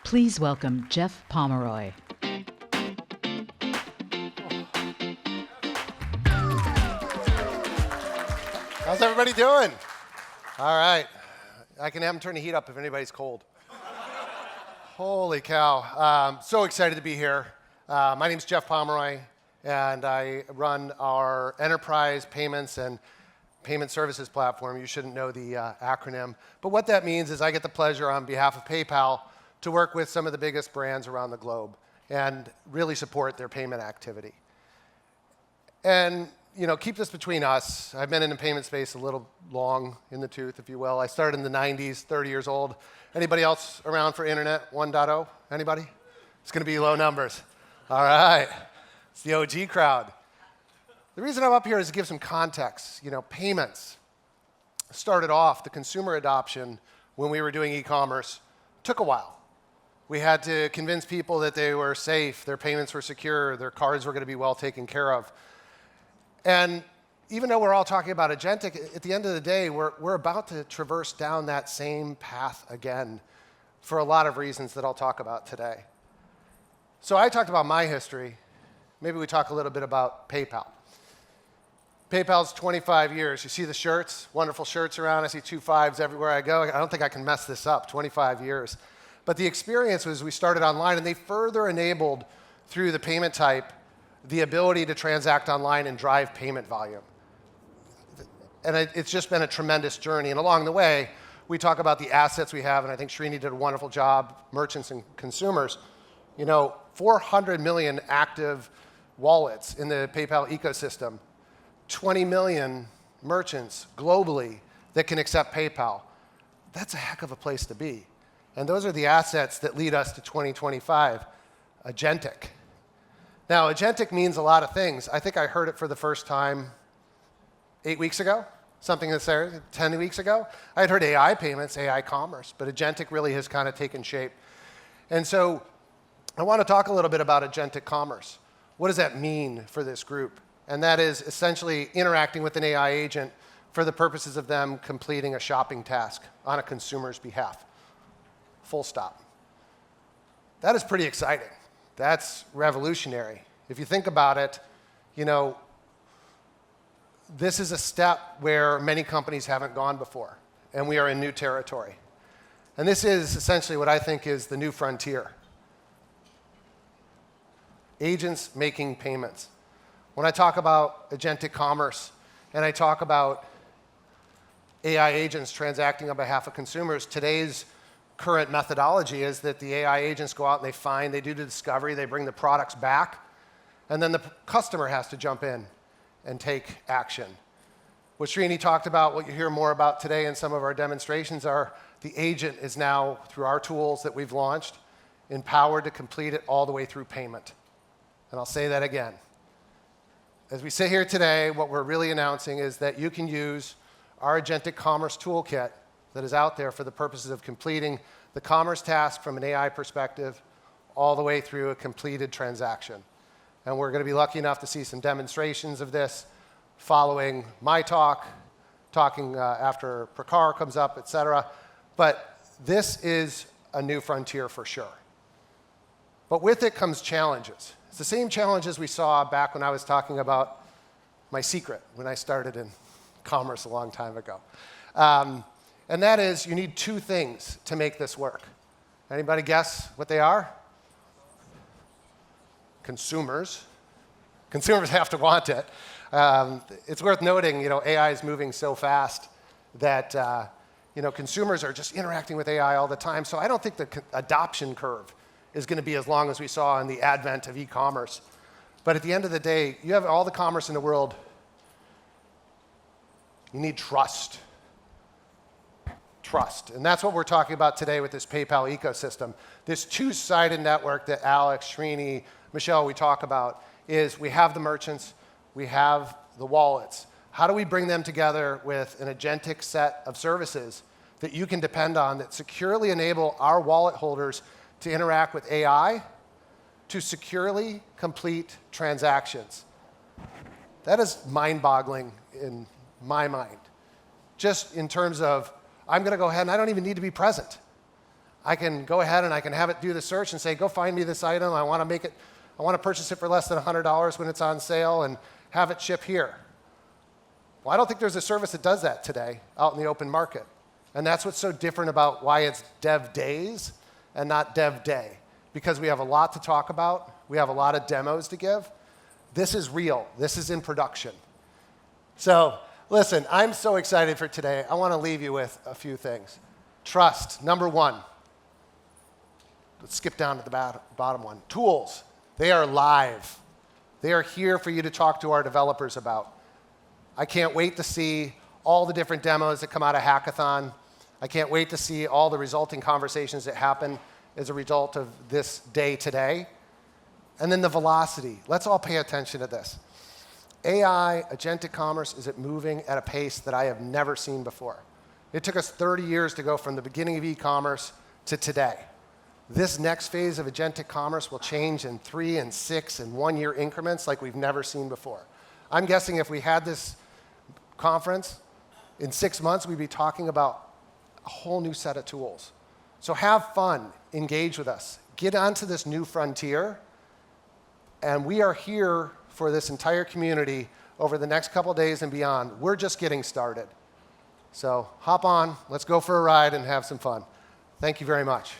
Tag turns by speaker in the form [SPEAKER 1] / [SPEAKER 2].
[SPEAKER 1] Please welcome Jeff Pomeroy.
[SPEAKER 2] How's everybody doing? All right. I can have them turn the heat up if anybody's cold. Holy cow. So excited to be here. My name's Jeff Pomeroy, and I run our enterprise payments and payment services platform. You shouldn't know the acronym. But what that means is I get the pleasure on behalf of PayPal to work with some of the biggest brands around the globe and really support their payment activity. And keep this between us. I've been in the payment space a little long in the tooth, if you will. I started in the 90s, 30 years old. Anybody else around for Internet 1.0? Anybody? It's going to be low numbers. All right. It's the OG crowd. The reason I'm up here is to give some context. Payments started off, the consumer adoption when we were doing e-commerce took a while. We had to convince people that they were safe, their payments were secure, their cards were going to be well taken care of. And even though we're all talking about agentic, at the end of the day, we're about to traverse down that same path again for a lot of reasons that I'll talk about today. So I talked about my history. Maybe we talk a little bit about PayPal. PayPal's 25 years. You see the shirts, wonderful shirts around. I see 2 5s everywhere I go. I don't think I can mess this up, 25 years. But the experience was we started online, and they further enabled, through the payment type, the ability to transact online and drive payment volume. And it's just been a tremendous journey. And along the way, we talk about the assets we have, and I think Srini did a wonderful job, merchants and consumers. 400 million active wallets in the PayPal ecosystem, 20 million merchants globally that can accept PayPal. That's a heck of a place to be. And those are the assets that lead us to 2025, agentic. Now, agentic means a lot of things. I think I heard it for the first time 8 weeks ago, something that's there, 10 weeks ago. I had heard AI payments, AI commerce, but agentic really has kind of taken shape. And so I want to talk a little bit about agentic commerce. What does that mean for this group? And that is essentially interacting with an AI agent for the purposes of them completing a shopping task on a consumer's behalf. Full stop. That is pretty exciting. That's revolutionary. If you think about it, this is a step where many companies haven't gone before, and we are in new territory. And this is essentially what I think is the new frontier. Agents making payments. When I talk about agentic commerce and I talk about AI agents transacting on behalf of consumers, today's current methodology is that the AI agents go out and they do the discovery, they bring the products back, and then the customer has to jump in and take action. What Srini talked about, what you hear more about today in some of our demonstrations are the agent is now, through our tools that we've launched, empowered to complete it all the way through payment. And I'll say that again. As we sit here today, what we're really announcing is that you can use our agentic commerce toolkit that is out there for the purposes of completing the commerce task from an AI perspective all the way through a completed transaction. And we're going to be lucky enough to see some demonstrations of this following my talking after Prakar comes up, et cetera. But this is a new frontier for sure. But with it comes challenges. It's the same challenges we saw back when I was talking about my secret when I started in commerce a long time ago. And that is, you need 2 things to make this work. Anybody guess what they are? Consumers. Consumers have to want it. It's worth noting, AI is moving so fast that, consumers are just interacting with AI all the time. So I don't think the adoption curve is going to be as long as we saw in the advent of e-commerce. But at the end of the day, you have all the commerce in the world. You need trust. Trust. And that's what we're talking about today with this PayPal ecosystem. This two-sided network that Alex, Srini, Michelle, we talk about is we have the merchants, we have the wallets. How do we bring them together with an agentic set of services that you can depend on that securely enable our wallet holders to interact with AI to securely complete transactions? That is mind-boggling in my mind. Just in terms of, I'm going to go ahead and I don't even need to be present. I can go ahead and I can have it do the search and say, go find me this item. I want to purchase it for less than $100 when it's on sale and have it ship here. Well, I don't think there's a service that does that today out in the open market. And that's what's so different about why it's Dev Days and not Dev Day. Because we have a lot to talk about. We have a lot of demos to give. This is real. This is in production. So listen, I'm so excited for today. I want to leave you with a few things. Trust, number one. Let's skip down to the bottom one. Tools, they are live. They are here for you to talk to our developers about. I can't wait to see all the different demos that come out of Hackathon. I can't wait to see all the resulting conversations that happen as a result of this day today. And then the velocity. Let's all pay attention to this. AI, agentic commerce, is moving at a pace that I have never seen before. It took us 30 years to go from the beginning of e-commerce to today. This next phase of agentic commerce will change in 3 and 6 and 1 year increments like we've never seen before. I'm guessing if we had this conference in 6 months, we'd be talking about a whole new set of tools. So have fun, engage with us, get onto this new frontier, and we are here for this entire community over the next couple days and beyond. We're just getting started. So hop on, let's go for a ride and have some fun. Thank you very much.